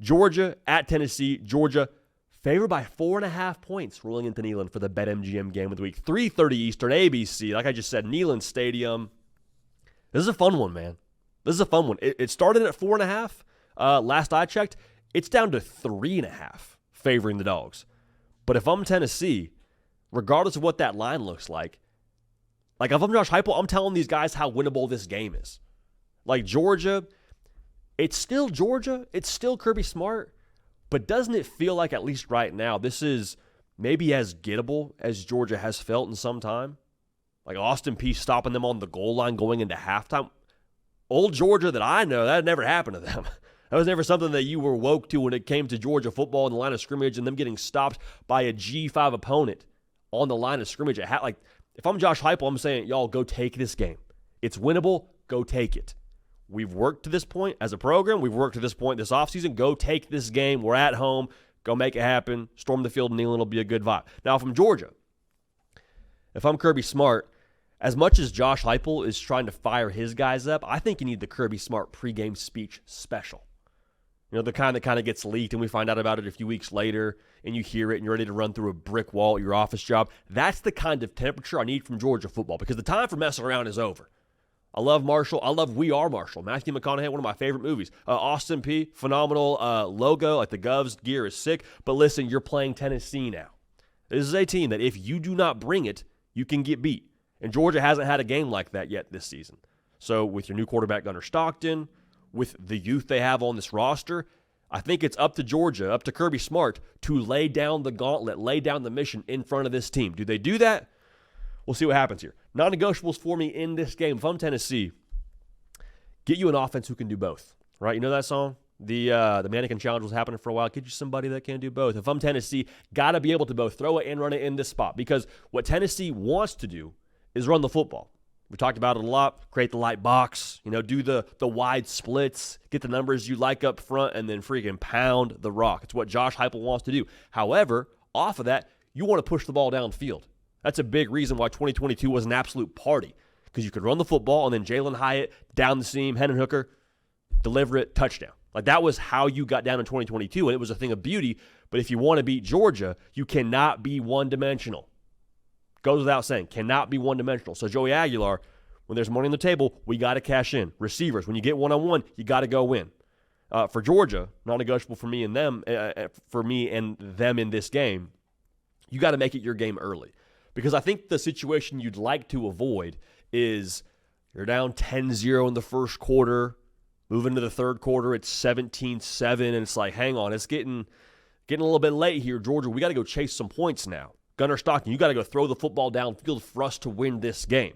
Georgia at Tennessee. Georgia favored by 4.5 points rolling into Neyland for the BetMGM game of the week. 3:30 Eastern, ABC. Like I just said, Neyland Stadium. This is a fun one, man. This is a fun one. It started at 4.5. Last I checked, it's down to 3.5 favoring the dogs. But if I'm Tennessee, regardless of what that line looks like if I'm Josh Heupel, I'm telling these guys how winnable this game is. Like Georgia, it's still Georgia. It's still Kirby Smart. But doesn't it feel like, at least right now, this is maybe as gettable as Georgia has felt in some time? Like Austin Peay stopping them on the goal line going into halftime. Old Georgia that I know, that never happened to them. That was never something that you were woke to when it came to Georgia football in the line of scrimmage and them getting stopped by a G5 opponent on the line of scrimmage. If I'm Josh Heupel, I'm saying, y'all, go take this game. It's winnable. Go take it. We've worked to this point as a program. We've worked to this point this offseason. Go take this game. We're at home. Go make it happen. Storm the field and Neyland will be a good vibe. Now, if I'm Georgia, if I'm Kirby Smart, as much as Josh Heupel is trying to fire his guys up, I think you need the Kirby Smart pregame speech special. You know, the kind that kind of gets leaked and we find out about it a few weeks later and you hear it and you're ready to run through a brick wall at your office job. That's the kind of temperature I need from Georgia football because the time for messing around is over. I love Marshall. I love We Are Marshall. Matthew McConaughey, one of my favorite movies. Austin Peay, phenomenal logo. Like the Govs gear is sick. But listen, you're playing Tennessee now. This is a team that if you do not bring it, you can get beat. And Georgia hasn't had a game like that yet this season. So with your new quarterback, Gunnar Stockton, with the youth they have on this roster, I think it's up to Georgia, up to Kirby Smart, to lay down the gauntlet, lay down the mission in front of this team. Do they do that? We'll see what happens here. Non-negotiables for me in this game. If I'm Tennessee, get you an offense who can do both, right? You know that song? The Mannequin Challenge was happening for a while. Get you somebody that can do both. If I'm Tennessee, got to be able to both throw it and run it in this spot because what Tennessee wants to do is run the football. We talked about it a lot. Create the light box, do the wide splits, get the numbers you like up front, and then freaking pound the rock. It's what Josh Heupel wants to do. However, off of that, you want to push the ball downfield. That's a big reason why 2022 was an absolute party because you could run the football and then Jalen Hyatt down the seam, Hendon Hooker, deliver it, touchdown. Like that was how you got down in 2022, and it was a thing of beauty. But if you want to beat Georgia, you cannot be one-dimensional. Goes without saying, cannot be one-dimensional. So Joey Aguilar, when there's money on the table, we got to cash in. Receivers, when you get one-on-one, you got to go win. For Georgia, non-negotiable for me and them, in this game, you got to make it your game early. Because I think the situation you'd like to avoid is you're down 10-0 in the first quarter, moving to the third quarter, it's 17-7, and it's like, hang on, it's getting a little bit late here, Georgia. We got to go chase some points now. Gunnar Stockton, you got to go throw the football downfield for us to win this game.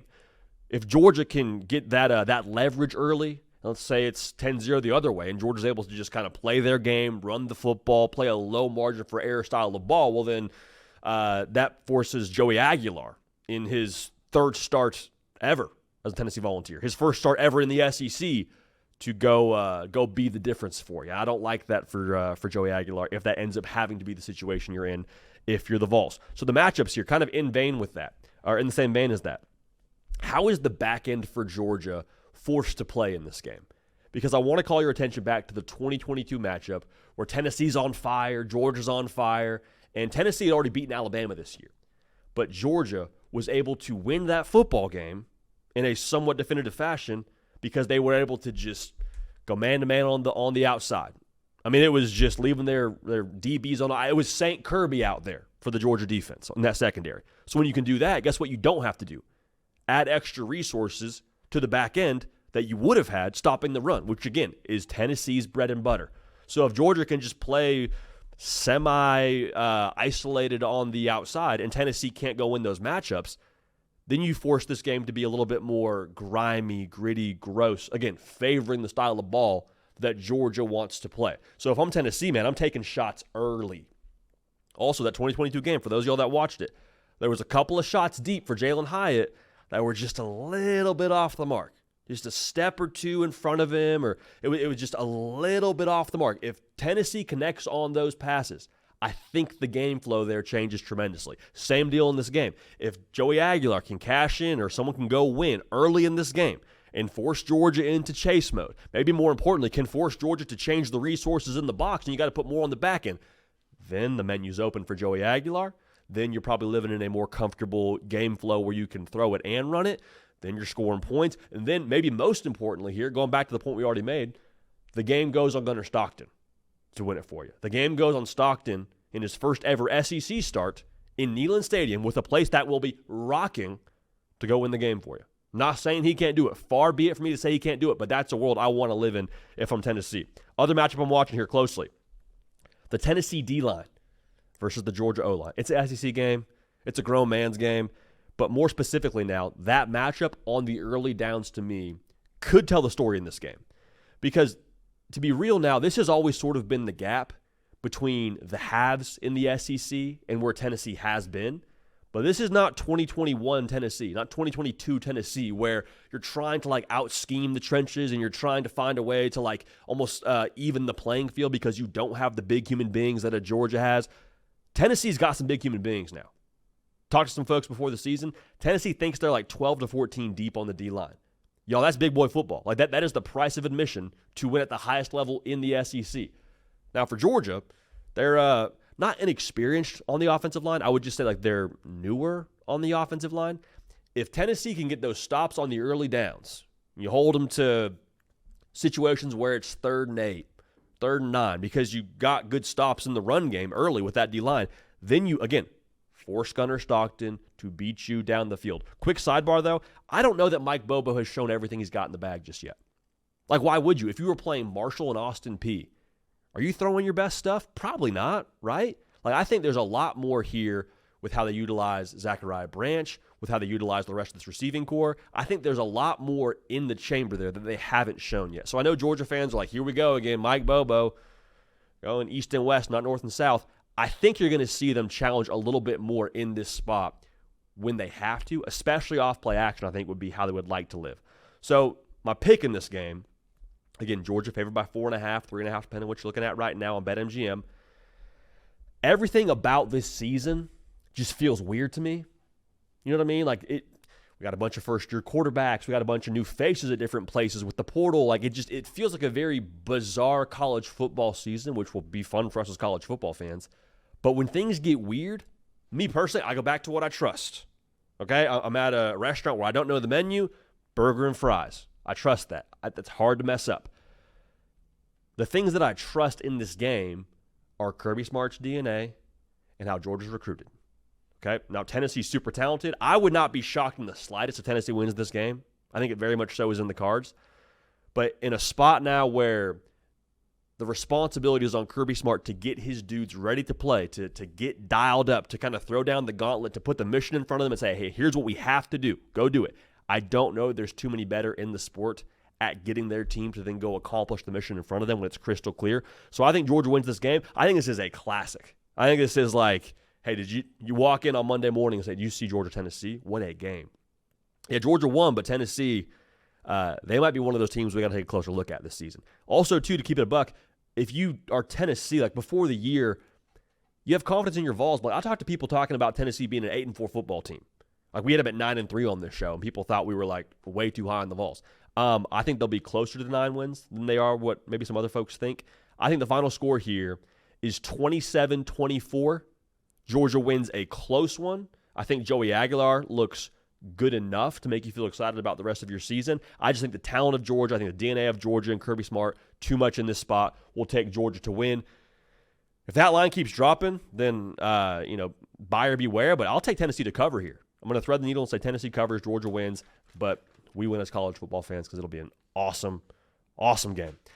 If Georgia can get that leverage early, let's say it's 10-0 the other way, and Georgia's able to just kind of play their game, run the football, play a low margin for error style of ball, well then that forces Joey Aguilar in his third start ever as a Tennessee Volunteer, his first start ever in the SEC, to go be the difference for you. I don't like that for Joey Aguilar if that ends up having to be the situation you're in if you're the Vols. So the matchups here kind of in vein with that, or in the same vein as that. How is the back end for Georgia forced to play in this game? Because I want to call your attention back to the 2022 matchup where Tennessee's on fire, Georgia's on fire, and Tennessee had already beaten Alabama this year. But Georgia was able to win that football game in a somewhat definitive fashion because they were able to just go man-to-man on the outside. I mean, it was just leaving their DBs on. It was St. Kirby out there for the Georgia defense in that secondary. So when you can do that, guess what you don't have to do? Add extra resources to the back end that you would have had stopping the run, which, again, is Tennessee's bread and butter. So if Georgia can just play semi-isolated on the outside and Tennessee can't go win those matchups, then you force this game to be a little bit more grimy, gritty, gross, again, favoring the style of ball that Georgia wants to play. So if I'm Tennessee, man, I'm taking shots early. Also, that 2022 game, for those of y'all that watched it, there was a couple of shots deep for Jalen Hyatt that were just a little bit off the mark. Just a step or two in front of him, or it was just a little bit off the mark. If Tennessee connects on those passes, I think the game flow there changes tremendously. Same deal in this game. If Joey Aguilar can cash in or someone can go win early in this game, and force Georgia into chase mode. Maybe more importantly, can force Georgia to change the resources in the box, and you got to put more on the back end. Then the menu's open for Joey Aguilar. Then you're probably living in a more comfortable game flow where you can throw it and run it. Then you're scoring points. And then maybe most importantly here, going back to the point we already made, the game goes on Gunnar Stockton to win it for you. The game goes on Stockton in his first ever SEC start in Neyland Stadium with a place that will be rocking to go win the game for you. Not saying he can't do it. Far be it for me to say he can't do it, but that's a world I want to live in if I'm Tennessee. Other matchup I'm watching here closely, the Tennessee D-line versus the Georgia O-line. It's an SEC game. It's a grown man's game. But more specifically now, that matchup on the early downs to me could tell the story in this game. Because to be real now, this has always sort of been the gap between the halves in the SEC and where Tennessee has been. But this is not 2021 Tennessee, not 2022 Tennessee, where you're trying to like out-scheme the trenches and you're trying to find a way to like almost even the playing field because you don't have the big human beings that a Georgia has. Tennessee's got some big human beings now. Talked to some folks before the season. Tennessee thinks they're like 12 to 14 deep on the D-line. Y'all, that's big boy football. Like that is the price of admission to win at the highest level in the SEC. Now for Georgia, they're not inexperienced on the offensive line. I would just say like they're newer on the offensive line. If Tennessee can get those stops on the early downs, you hold them to situations where it's 3rd and 8, 3rd and 9, because you got good stops in the run game early with that D-line, then you, again, force Gunnar Stockton to beat you down the field. Quick sidebar, though. I don't know that Mike Bobo has shown everything he's got in the bag just yet. Like, why would you? If you were playing Marshall and Austin Peay, are you throwing your best stuff? Probably not, right? Like, I think there's a lot more here with how they utilize Zachariah Branch, with how they utilize the rest of this receiving core. I think there's a lot more in the chamber there that they haven't shown yet. So I know Georgia fans are like, here we go again, Mike Bobo, going east and west, not north and south. I think you're going to see them challenge a little bit more in this spot when they have to, especially off play action, I think would be how they would like to live. So my pick in this game, again, Georgia favored by 4.5, 3.5, depending on what you're looking at right now on BetMGM. Everything about this season just feels weird to me. You know what I mean? Like we got a bunch of first-year quarterbacks. We got a bunch of new faces at different places with the portal. Like it feels like a very bizarre college football season, which will be fun for us as college football fans. But when things get weird, me personally, I go back to what I trust. Okay? I'm at a restaurant where I don't know the menu, burger and fries. I trust that. That's hard to mess up. The things that I trust in this game are Kirby Smart's DNA and how Georgia's recruited. Okay? Now, Tennessee's super talented. I would not be shocked in the slightest if Tennessee wins this game. I think it very much so is in the cards. But in a spot now where the responsibility is on Kirby Smart to get his dudes ready to play, to get dialed up, to kind of throw down the gauntlet, to put the mission in front of them and say, hey, here's what we have to do. Go do it. I don't know there's too many better in the sport at getting their team to then go accomplish the mission in front of them when it's crystal clear. So I think Georgia wins this game. I think this is a classic. I think this is like, hey, did you walk in on Monday morning and say, you see Georgia-Tennessee? What a game. Yeah, Georgia won, but Tennessee, they might be one of those teams we got to take a closer look at this season. Also, too, to keep it a buck, if you are Tennessee, like before the year, you have confidence in your Vols. But I talked to people talking about Tennessee being an 8-4 football team. Like we had them at 9-3 on this show, and people thought we were like way too high on the Vols. I think they'll be closer to the 9 wins than they are what maybe some other folks think. I think the final score here is 27-24. Georgia wins a close one. I think Joey Aguilar looks good enough to make you feel excited about the rest of your season. I just think the talent of Georgia, I think the DNA of Georgia and Kirby Smart, too much in this spot, will take Georgia to win. If that line keeps dropping, then, buyer beware, but I'll take Tennessee to cover here. I'm going to thread the needle and say Tennessee covers, Georgia wins, but we win as college football fans because it'll be an awesome, awesome game.